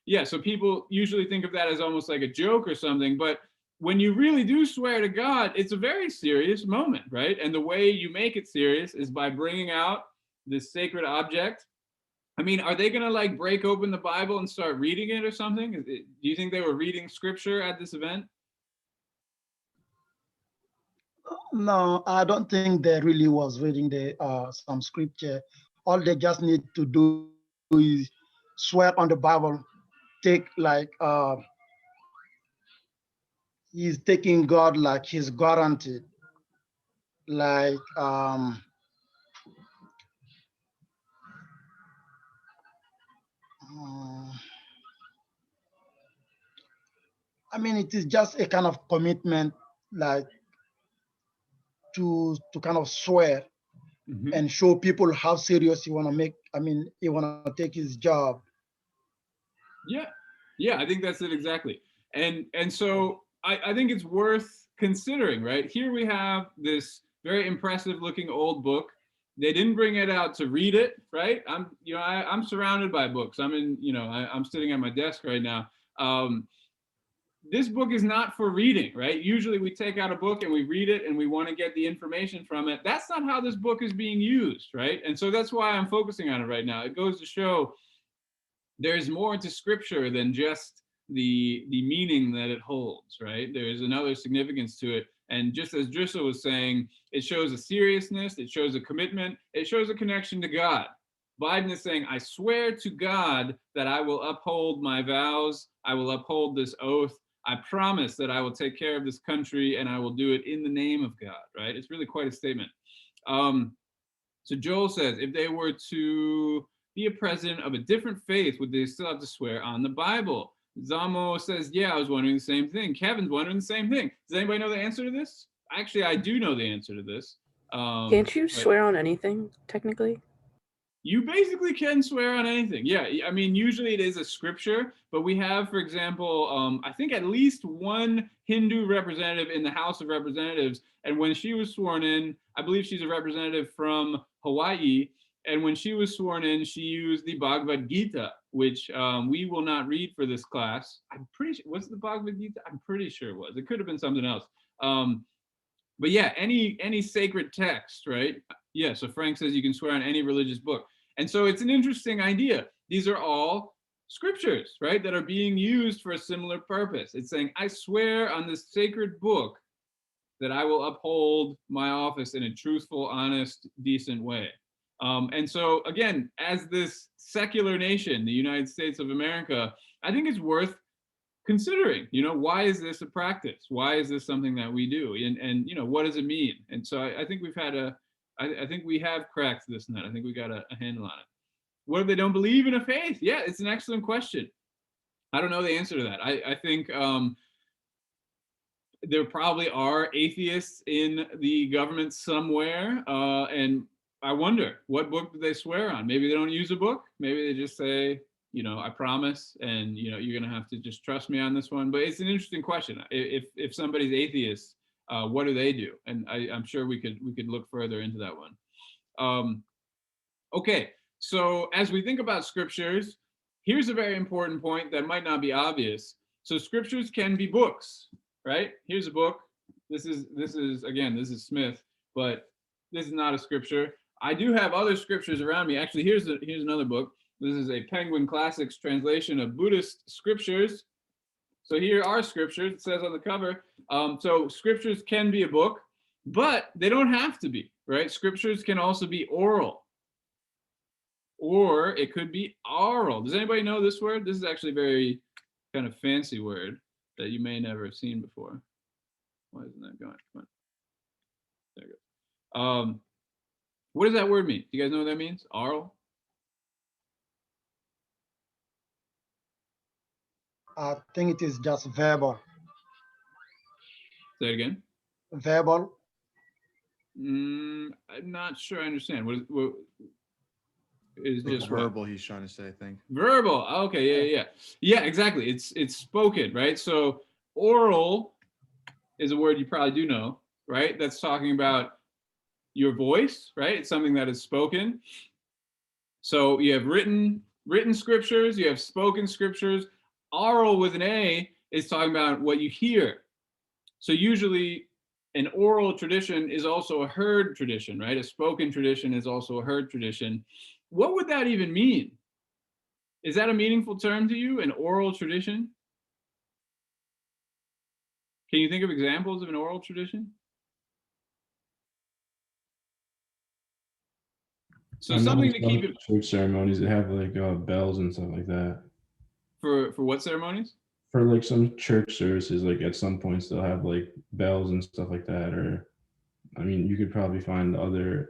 Yeah, so people usually think of that as almost like a joke or something, but when you really do swear to God, it's a very serious moment, right? And the way you make it serious is by bringing out this sacred object. I mean, are they going to like break open the Bible and start reading it or something? Do you think they were reading scripture at this event? No, I don't think they really was reading the some scripture. All they just need to do is swear on the Bible, take like he's taking God like he's guaranteed. Like uh, I mean, it is just a kind of commitment, like to kind of swear Mm-hmm. and show people how serious you want to make. I mean, he want to take his job. Yeah, yeah, I think that's it exactly. And so I think it's worth considering, right? Here we have this very impressive looking old book. They didn't bring it out to read it, right? I'm surrounded by books. I'm sitting at my desk right now. This book is not for reading, right? Usually we take out a book and we read it and we want to get the information from it. That's not how this book is being used, right? And so that's why I'm focusing on it right now. It goes to show there's more to scripture than just the meaning that it holds, right? There's another significance to it. And just as Drissa was saying, it shows a seriousness, it shows a commitment, it shows a connection to God. Biden is saying, I swear to God that I will uphold my vows, I will uphold this oath, I promise that I will take care of this country and I will do it in the name of God, right? It's really quite a statement. So Joel says, if they were to be a president of a different faith, would they still have to swear on the Bible? Zamo says, yeah, I was wondering the same thing. Kevin's wondering the same thing. Does anybody know the answer to this? Actually, I do know the answer to this. Can't you But swear on anything, technically? you basically can swear on anything. Yeah, I mean, usually it is a scripture, but we have, for example, I think at least one Hindu representative in the House of Representatives. And when she was sworn in, I believe she's a representative from Hawaii. And when she was sworn in, she used the Bhagavad Gita, which we will not read for this class. I'm pretty sure, was it the Bhagavad Gita? I'm pretty sure it was. It could have been something else. But yeah, any sacred text, right? Yeah, so Frank says you can swear on any religious book. And so it's an interesting idea. These are all scriptures, right, that are being used for a similar purpose. It's saying, I swear on this sacred book that I will uphold my office in a truthful, honest, decent way. And so, again, as this secular nation, the United States of America, I think it's worth considering, why is this a practice? Why is this something that we do? And what does it mean? And so I think I think we have cracked this nut. I think we got a handle on it. What if they don't believe in a faith? Yeah, it's an excellent question. I don't know the answer to that. I think there probably are atheists in the government somewhere. And I wonder, what book do they swear on? Maybe they don't use a book. Maybe they just say, I promise, and you're gonna have to just trust me on this one. But it's an interesting question. If somebody's atheist, what do they do? And I'm sure we could look further into that one. Okay, so as we think about scriptures, here's a very important point that might not be obvious. So scriptures can be books, right? Here's a book. This is Smith, but this is not a scripture. I do have other scriptures around me. Actually, here's another book. This is a Penguin Classics translation of Buddhist scriptures. So here are scriptures, it says on the cover. So scriptures can be a book, but they don't have to be, right? Scriptures can also be oral, or it could be oral. Does anybody know this word? This is actually a very kind of fancy word that you may never have seen before. Why isn't that going? Come on. There it goes. What does that word mean? Do you guys know what that means? Oral? I think it is just verbal. Say it again. Verbal. I'm not sure I understand. What is just verbal? He's trying to say, I think. Verbal. Okay, yeah. Exactly. It's spoken, right? So oral is a word you probably do know, right? That's talking about your voice, right? It's something that is spoken. So you have written written scriptures, you have spoken scriptures. Oral with an A is talking about what you hear. So usually an oral tradition is also a heard tradition, right? A spoken tradition is also a heard tradition. What would that even mean? Is that a meaningful term to you, an oral tradition? Can you think of examples of an oral tradition? So I know something to keep some it church ceremonies that have like bells and stuff like that. for what ceremonies? For like some church services, like at some points they'll have like bells and stuff like that. Or I mean, you could probably find other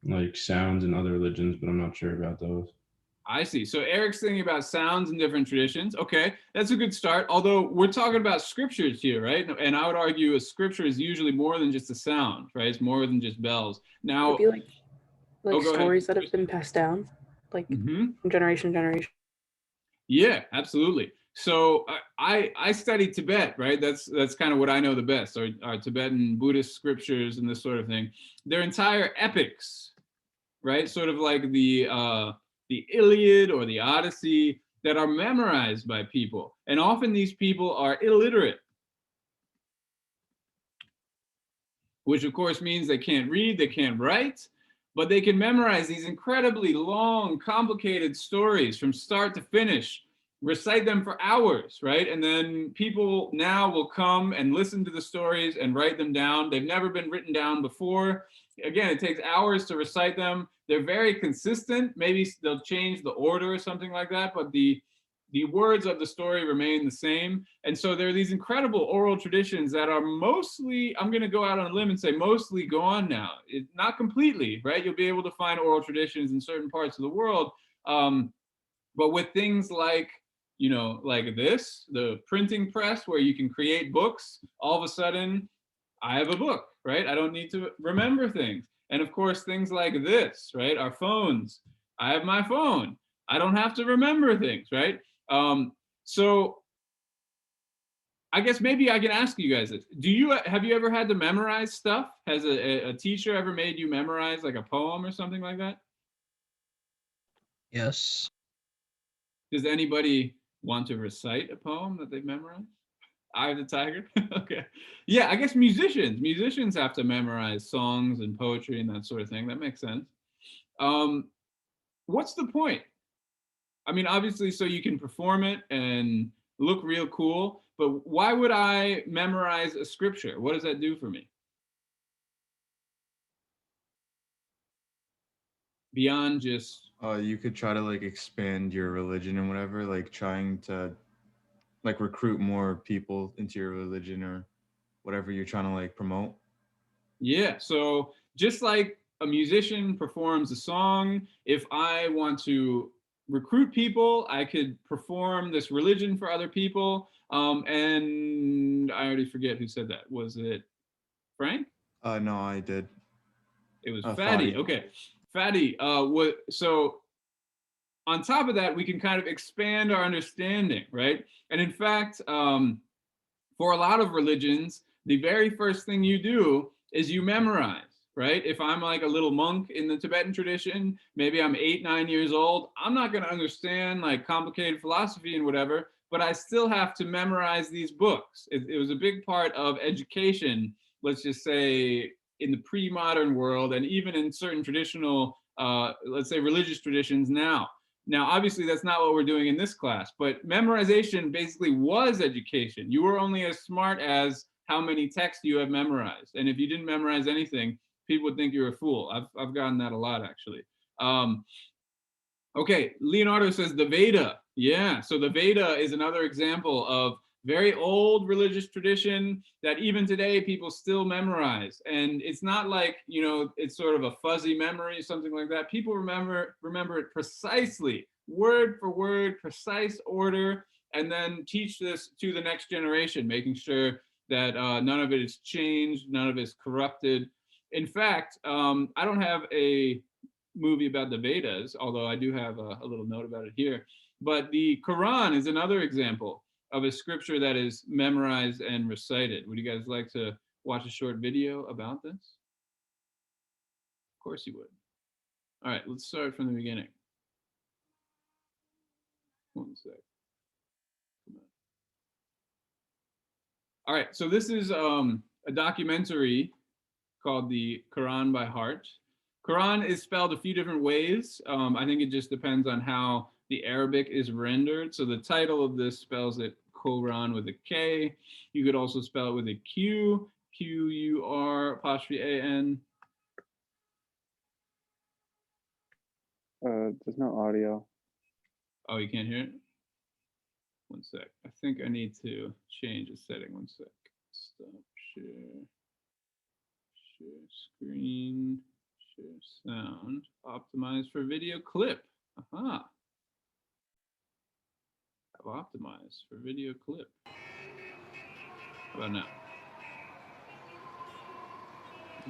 like sounds in other religions, but I'm not sure about those. I see. So Eric's thinking about sounds and different traditions. Okay, that's a good start. Although we're talking about scriptures here, right? And I would argue a scripture is usually more than just a sound, right? It's more than just bells. Now, It'd be like oh, go ahead. stories that have been passed down, like Mhm. from generation to generation. Yeah, absolutely. So I studied Tibet, right? That's kind of what I know the best, are Tibetan Buddhist scriptures and this sort of thing. They're entire epics, right? Sort of like the Iliad or the Odyssey that are memorized by people. And often these people are illiterate, which of course means they can't read, they can't write, but they can memorize these incredibly long, complicated stories from start to finish, recite them for hours, right? And then people now will come and listen to the stories and write them down. They've never been written down before. Again, it takes hours to recite them. They're very consistent. Maybe they'll change the order or something like that, but the words of the story remain the same. And so there are these incredible oral traditions that are mostly, I'm going to go out on a limb and say mostly gone now. Not completely, right? You'll be able to find oral traditions in certain parts of the world. But with things like, like this, the printing press where you can create books, all of a sudden I have a book, right? I don't need to remember things. And of course, things like this, right? Our phones. I have my phone. I don't have to remember things, right? So I guess maybe I can ask you guys this. Have you ever had to memorize stuff? Has a teacher ever made you memorize like a poem or something like that? Yes. Does anybody want to recite a poem that they've memorized? Eye of the Tiger? Okay. Yeah, I guess musicians have to memorize songs and poetry and that sort of thing. That makes sense. What's the point? I mean, obviously, so you can perform it and look real cool, but why would I memorize a scripture? What does that do for me? Beyond just, You could try to like expand your religion and whatever, like trying to like recruit more people into your religion or whatever you're trying to like promote. yeah. So just like a musician performs a song, if I want to recruit people, I could perform this religion for other people. And I already forget who said that. Was it Frank? No, I did. It was Fadi. Fatty. Okay. Fatty. So on top of that, we can kind of expand our understanding, right? And in fact, for a lot of religions, the very first thing you do is you memorize, right? If I'm like a little monk in the Tibetan tradition, maybe I'm 8, 9 years old, I'm not going to understand like complicated philosophy and whatever, but I still have to memorize these books. It was a big part of education, let's just say, in the pre-modern world, and even in certain traditional, let's say, religious traditions now. Now, obviously, that's not what we're doing in this class, but memorization basically was education. You were only as smart as how many texts you have memorized. And if you didn't memorize anything, people would think you're a fool. I've gotten that a lot, actually. Okay, Leonardo says the Veda. Yeah, so the Veda is another example of very old religious tradition that even today people still memorize. And it's not like, it's sort of a fuzzy memory, something like that. People remember it precisely, word for word, precise order, and then teach this to the next generation, making sure that none of it is changed, none of it is corrupted. In fact, I don't have a movie about the Vedas, although I do have a little note about it here. But the Quran is another example of a scripture that is memorized and recited. Would you guys like to watch a short video about this? Of course you would. All right, let's start from the beginning. One sec. All right, so this is a documentary called The Quran by Heart. Quran is spelled a few different ways. I think it just depends on how the Arabic is rendered. So the title of this spells it Quran with a K. You could also spell it with a Q, Q-U-R apostrophe A-N. There's no audio. Oh, you can't hear it? One sec. I think I need to change a setting. One sec. Stop share. Share screen. Share sound. Optimize for video clip. Aha. I've optimized for video clip. How about now?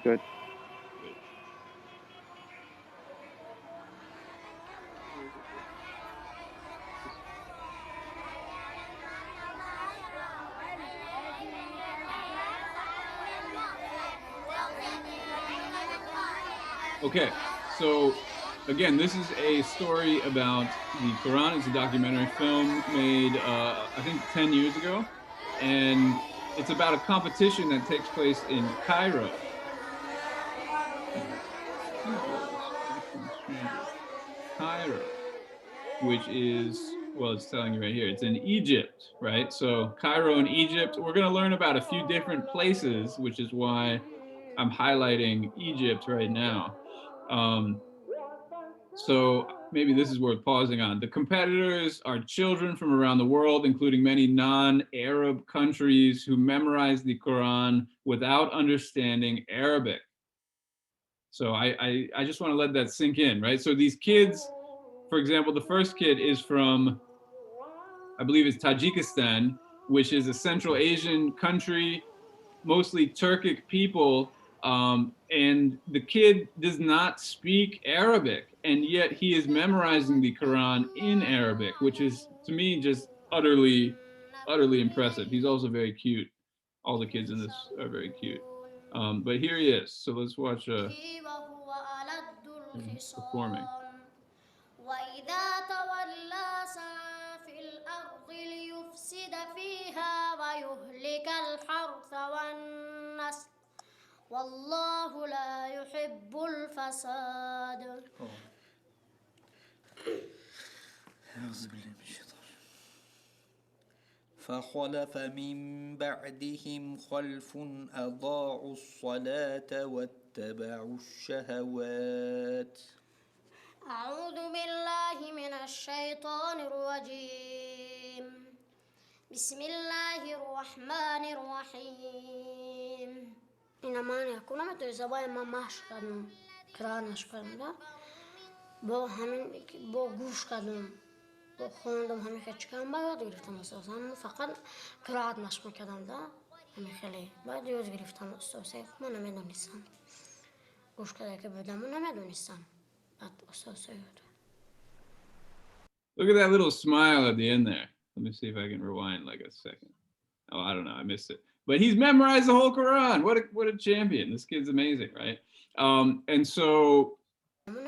Good. Okay, so again, this is a story about the Quran. It's a documentary film made, I think, 10 years ago. And it's about a competition that takes place in Cairo. Cairo, which is, well, it's telling you right here, it's in Egypt, right? So Cairo in Egypt, we're gonna learn about a few different places, which is why I'm highlighting Egypt right now. So maybe this is worth pausing on. The competitors are children from around the world, including many non-Arab countries who memorize the Quran without understanding Arabic. So I just want to let that sink in, right? So these kids, for example, the first kid is from, I believe it's Tajikistan, which is a Central Asian country, mostly Turkic people. And the kid does not speak Arabic, and yet he is memorizing the Quran in Arabic, which is, to me, just utterly impressive. He's also very cute. All the kids in this are very cute. But here he is. So let's watch him performing. وإذا تولى سعى في الأرض ليفسد فيها ويهلك الحرث والنسل والله لا يحب الفساد. فخلف من بعدهم خلف أضاعوا الصلاة واتبعوا الشهوات. أعوذ بالله من الشيطان الرجيم. بسم الله الرحمن الرحيم. إنما يكون متى زبان ما ماش کردم کرانش کردم با همین با گوش کردم با خوندم همین که چکم باید گرفتم اساسا فقط قرائت نش میکردم دا همین خیلی بعد یاد گرفتم اساسا من نمیدونستم گوش کرده که بدم نمیدونستم بعد اساسا یاد. Look at that little smile at the end there. Let me see if I can rewind like a second. Oh, I don't know. I missed it. But he's memorized the whole Quran. What a champion. This kid's amazing, right? And so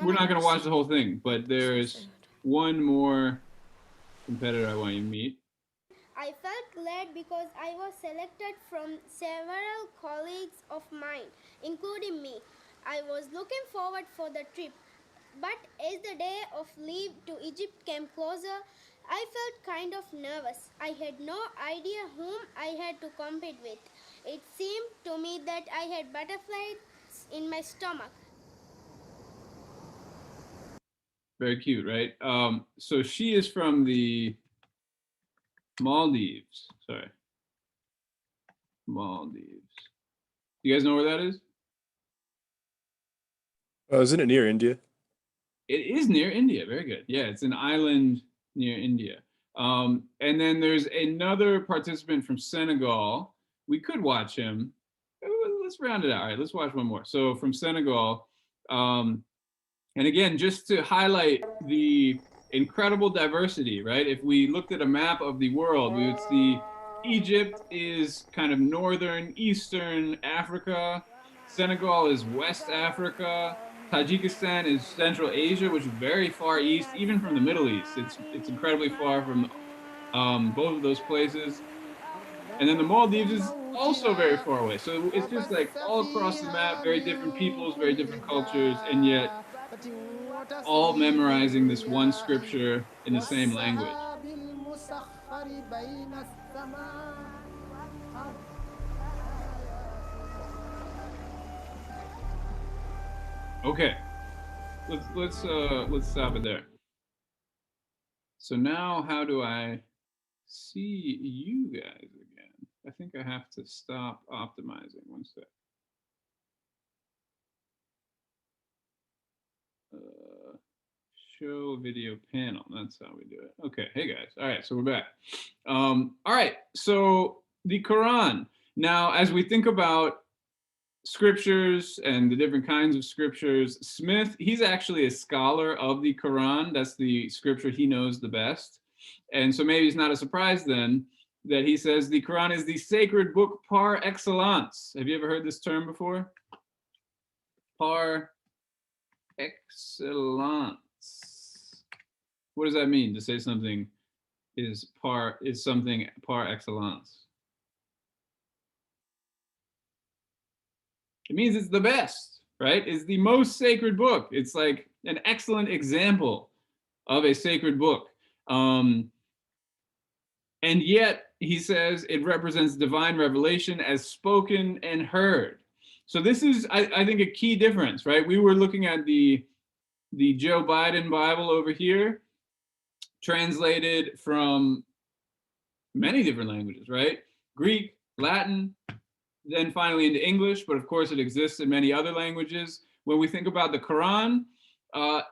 we're not going to watch the whole thing, but there's one more competitor I want you to meet. I felt glad because I was selected from several colleagues of mine, including me. I was looking forward for the trip, but as the day of leave to Egypt came closer, I felt kind of nervous. I had no idea whom I had to compete with. It seemed to me that I had butterflies in my stomach. Very cute, right? So she is from the Maldives. Sorry. Maldives. You guys know where that is? Isn't it near India? It is near India. Very good. Yeah, it's an island near India. And then there's another participant from Senegal. We could watch him. Let's round it out. All right, let's watch one more. So from Senegal, and again, just to highlight the incredible diversity, right? If we looked at a map of the world, we would see Egypt is kind of northern, eastern Africa. Senegal is West Africa. Tajikistan is Central Asia, which is very far east, even from the Middle East. It's incredibly far from both of those places. And then the Maldives is also very far away. So it's just like all across the map, very different peoples, very different cultures, and yet all memorizing this one scripture in the same language. Okay, let's stop it there. So now how do I see you guys again? I think I have to stop optimizing. One sec. Show video panel. That's how we do it. Okay. Hey guys. All right. So we're back. All right. So the Quran. Now, as we think about scriptures and the different kinds of scriptures, Smith, he's actually a scholar of the Quran. That's the scripture he knows the best. And so maybe it's not a surprise then that he says the Quran is the sacred book par excellence. Have you ever heard this term before? Par excellence. What does that mean to say something is something par excellence? It means it's the best, right? It's the most sacred book. It's like an excellent example of a sacred book. And yet, he says, it represents divine revelation as spoken and heard. So this is, I think, a key difference, right? We were looking at the Joe Biden Bible over here, translated from many different languages, right? Greek, Latin, then finally into English, but of course it exists in many other languages. When we think about the Quran,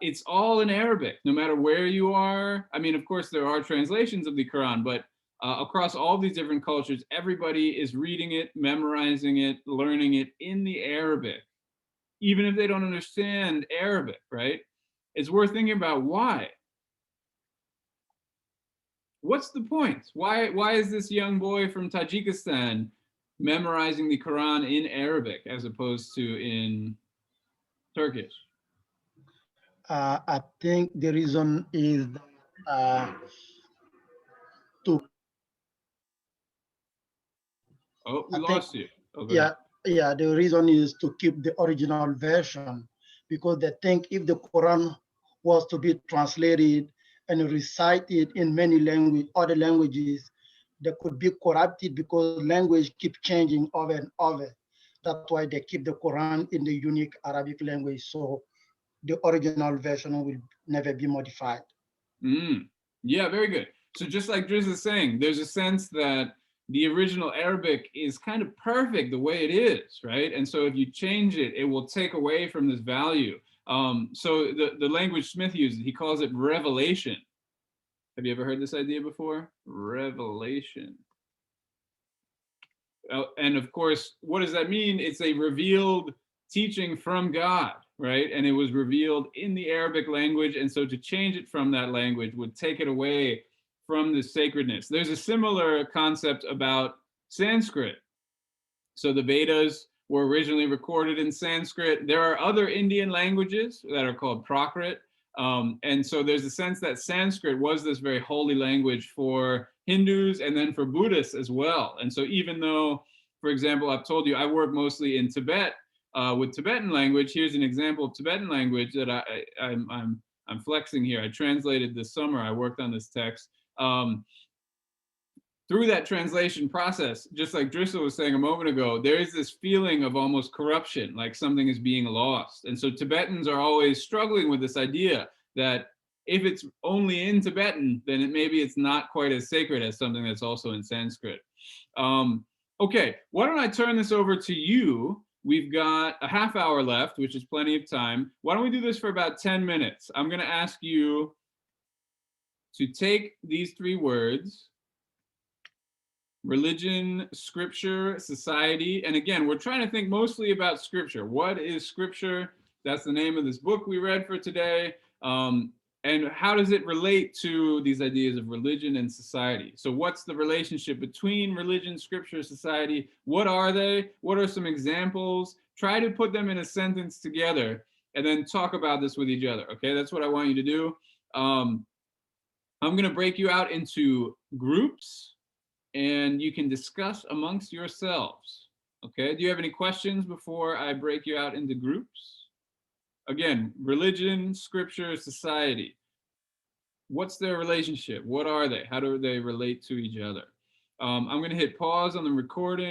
it's all in Arabic, no matter where you are. I mean, of course, there are translations of the Quran, but across all these different cultures, everybody is reading it, memorizing it, learning it in the Arabic, even if they don't understand Arabic, right? It's worth thinking about why. What's the point? Why is this young boy from Tajikistan memorizing the Quran in Arabic as opposed to in Turkish? I think the reason is to. Oh, we I lost think, you. Oh, go yeah, ahead. the reason is to keep the original version, because they think if the Quran was to be translated and recited in many other languages, they could be corrupted because language keep changing over and over. That's why they keep the Quran in the unique Arabic language, so the original version will never be modified. Yeah, very good. So just like Driz is saying, there's a sense that the original Arabic is kind of perfect the way it is, right? And so if you change it, it will take away from this value. So the language Smith uses, he calls it revelation. Have you ever heard this idea before? Revelation. And of course, what does that mean? It's a revealed teaching from God, right? And it was revealed in the Arabic language. And so to change it from that language would take it away from the sacredness. There's a similar concept about Sanskrit. So the Vedas were originally recorded in Sanskrit. There are other Indian languages that are called Prakrit. And so there's a sense that Sanskrit was this very holy language for Hindus and then for Buddhists as well. And so even though, for example, I've told you I work mostly in Tibet with Tibetan language, here's an example of Tibetan language that I'm flexing here. I translated this summer. I worked on this text. Through that translation process, just like Drissa was saying a moment ago, there is this feeling of almost corruption, like something is being lost. And so Tibetans are always struggling with this idea that if it's only in Tibetan, then maybe it's not quite as sacred as something that's also in Sanskrit. Okay, why don't I turn this over to you? We've got a half hour left, which is plenty of time. Why don't we do this for about 10 minutes? I'm going to ask you to take these three words: religion, scripture, society. And again, we're trying to think mostly about scripture. What is scripture? That's the name of this book we read for today. And how does it relate to these ideas of religion and society? So what's the relationship between religion, scripture, society? What are they? What are some examples? Try to put them in a sentence together and then talk about this with each other. Okay, that's what I want you to do. I'm going to break you out into groups, and you can discuss amongst yourselves. Okay, do you have any questions before I break you out into groups? Again, religion, scripture, society. What's their relationship? What are they? How do they relate to each other? I'm going to hit pause on the recording.